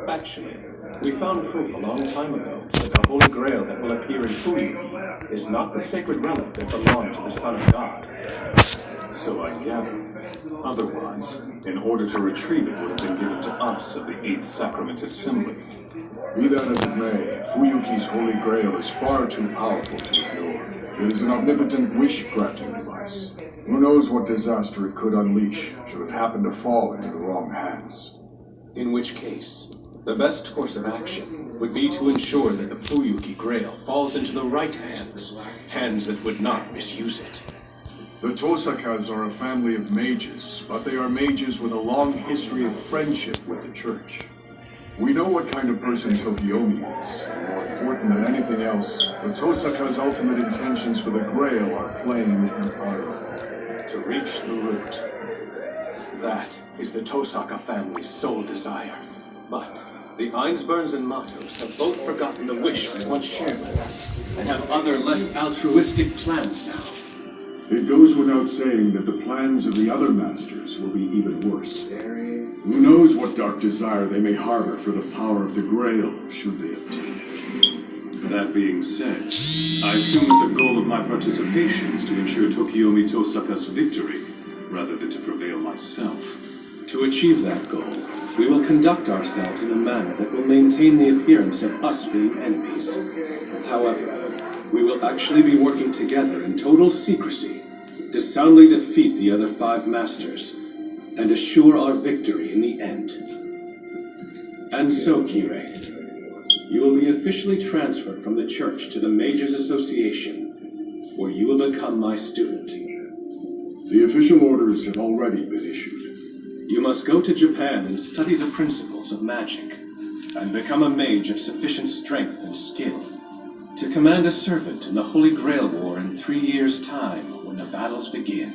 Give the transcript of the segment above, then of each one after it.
Actually, we found proof a long time ago that the Holy Grail that will appear in Fuyuki is not the sacred relic that belonged to the Son of God. So I gather. Otherwise, in order to retrieve it would have been given to us of the Eighth Sacrament Assembly. Be that as it may, Fuyuki's Holy Grail is far too powerful to ignore. It is an omnipotent wish-granting device. Who knows what disaster it could unleash should it happen to fall into the wrong hands. In which case, the best course of action would be to ensure that the Fuyuki Grail falls into the right hands, hands that would not misuse it. The Tosakas are a family of mages, but they are mages with a long history of friendship with the Church. We know what kind of person Tokiomi is, and more important than anything else, the Tosaka's ultimate intentions for the Grail are plain and unhonorable. To reach the root. That is the Tosaka family's sole desire. But the Einsburns and Matos have both forgotten the wish we once shared with them, and have other less altruistic plans now. It goes without saying that the plans of the other masters will be even worse. Who knows what dark desire they may harbor for the power of the Grail, should they obtain it. That being said, I assume that the goal of my participation is to ensure Tokiomi Tosaka's victory, rather than to prevail myself. To achieve that goal, we will conduct ourselves in a manner that will maintain the appearance of us being enemies. However, we will actually be working together in total secrecy to soundly defeat the other 5 masters and assure our victory in the end. And so, Kirei, you will be officially transferred from the Church to the Mages Association, where you will become my student. The official orders have already been issued. You must go to Japan and study the principles of magic, and become a mage of sufficient strength and skill to command a servant in the Holy Grail War in 3 years' time when the battles begin.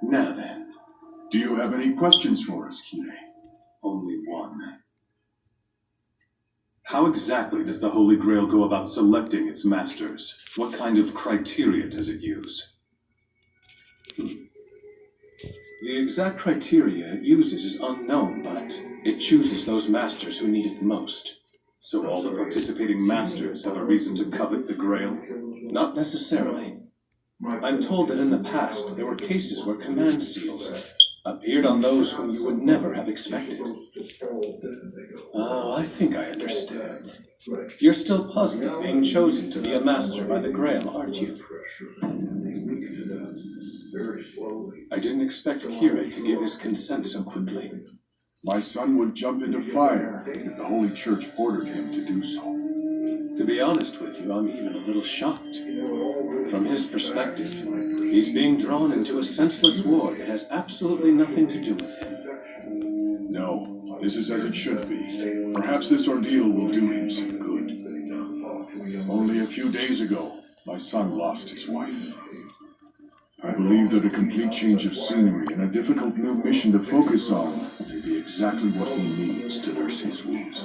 Now then. Do you have any questions for us, Kirei? Only one. How exactly does the Holy Grail go about selecting its masters? What kind of criteria does it use? The exact criteria it uses is unknown, but it chooses those masters who need it most. So all the participating masters have a reason to covet the Grail? Not necessarily. I'm told that in the past there were cases where command seals appeared on those whom you would never have expected. Oh, I think I understand. You're still puzzled at being chosen to be a master by the Grail, aren't you? I didn't expect Kirei to give his consent so quickly. My son would jump into fire if the Holy Church ordered him to do so. To be honest with you, I'm even a little shocked. From his perspective, he's being drawn into a senseless war that has absolutely nothing to do with him. No, this is as it should be. Perhaps this ordeal will do him some good. Only a few days ago, my son lost his wife. I believe that a complete change of scenery and a difficult new mission to focus on may be exactly what he needs to nurse his wounds.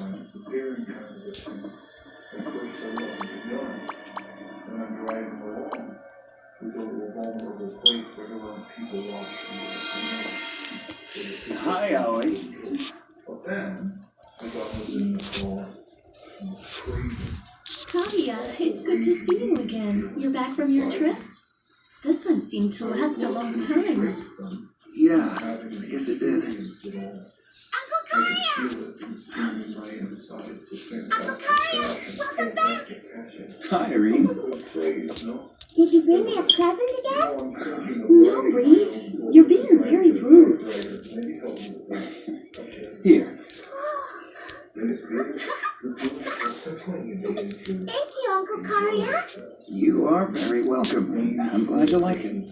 Hi, Aoi. Claudia, it's good to see you again. You're back from your trip? This one seemed to last a long time. Yeah, I guess it did. Uncle Kaya! Uncle Kaya, welcome back! Hi, Irene. Did you bring me a present again? No, Bree. You're being very rude. Here. Thank you, Uncle Kaya. You are very welcome. I'm glad you like it.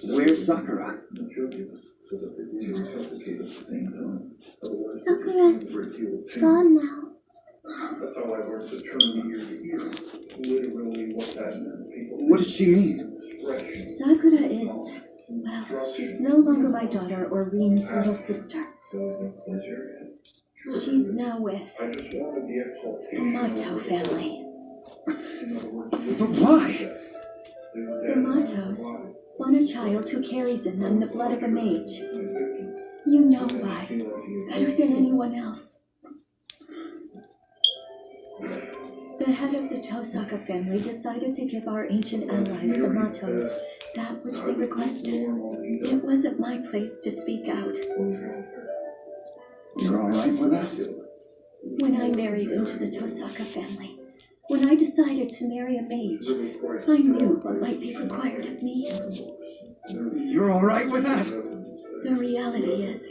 Where's Sakura? Sakura's gone now. What did she mean? Sakura is, well, she's no longer my daughter or Reen's little sister. She's now with the Mato family. But why? The Matos want a child who carries in them the blood of a mage. You know why, better than anyone else. The head of the Tosaka family decided to give our ancient allies, the Matos, that which they requested. It wasn't my place to speak out. You're all right with that? When I married into the Tosaka family, when I decided to marry a mage, I knew what might be required of me. You're all right with that? The reality is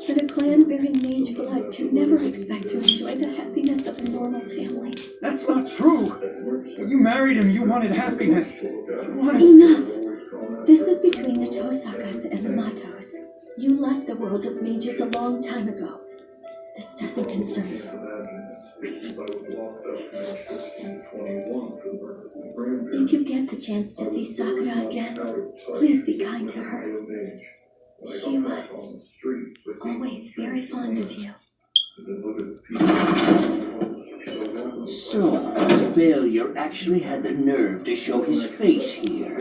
that a clan bearing mage blood can never expect to enjoy the happiness of a normal family. That's not true. When you married him, you wanted happiness. You wanted... Enough! This is between the Tosakas and the Matos. You left the world of mages a long time ago. This doesn't concern you. If you get the chance to see Sakura again, please be kind to her. She was always very fond of you. So, the failure actually had the nerve to show his face here.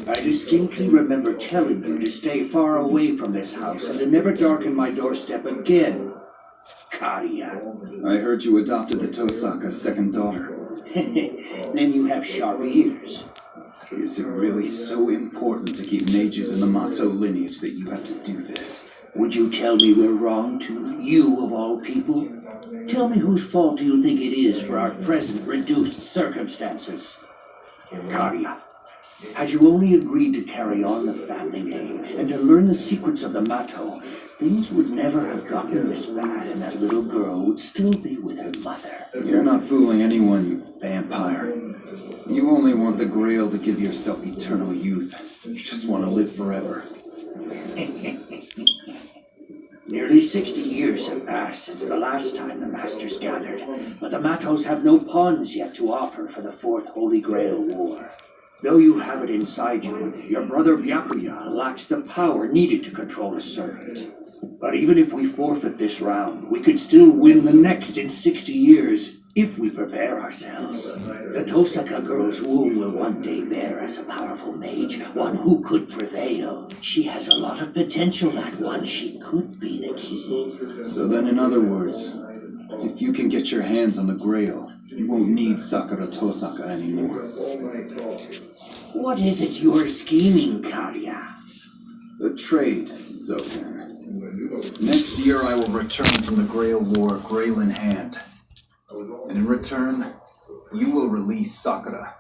I distinctly remember telling you to stay far away from this house and to never darken my doorstep again. Karia. I heard you adopted the Tosaka's second daughter. Then you have sharp ears. Is it really so important to keep mages in the Mato lineage that you have to do this? Would you tell me we're wrong too? You, of all people? Tell me whose fault do you think it is for our present reduced circumstances? Karia, had you only agreed to carry on the family name and to learn the secrets of the Mato, things would never have gotten this bad and that little girl would still be with her mother. You're not fooling anyone, you vampire. You only want the Grail to give yourself eternal youth. You just want to live forever. Nearly 60 years have passed since the last time the Masters gathered, but the Matos have no pawns yet to offer for the Fourth Holy Grail War. Though you have it inside you, your brother Byakuya lacks the power needed to control a servant. But even if we forfeit this round, we could still win the next in 60 years, if we prepare ourselves. The Tosaka girl's womb will one day bear us a powerful mage, one who could prevail. She has a lot of potential, that one. She could be the key. So then, in other words, if you can get your hands on the Grail, you won't need Sakura Tosaka anymore. What is it you are scheming, Karia? The trade, Zokan. Next year I will return from the Grail War, Grail in hand. And in return, you will release Sakura.